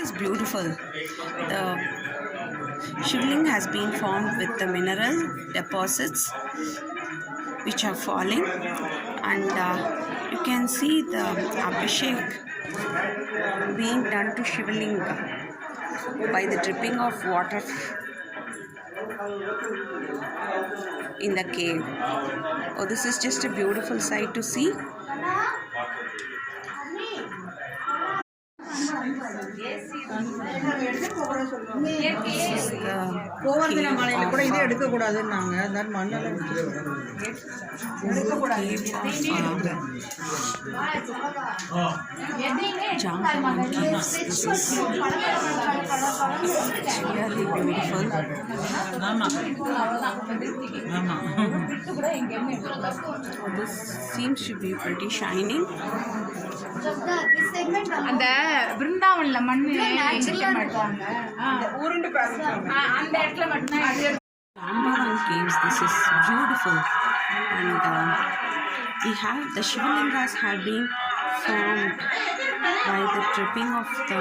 is beautiful. The Shivling has been formed with the mineral deposits which are falling, and you can see the Abhishek being done to Shivling by the dripping of water in the cave. Oh, this is just a beautiful sight to see. Govardhana மலையில கூட இது எடுக்க கூடாதுன்னாங்க. அந்த மண்ணெல்லாம் really beautiful. This seems to be pretty shining. அந்த பிருந்தாவன்ல மண்ணு மாட்டாங்க உருண்டு பாருங்க அந்த இடத்துல மட்டும் Rambavan caves. This is beautiful, and the Shivalingas have been formed by the dripping of the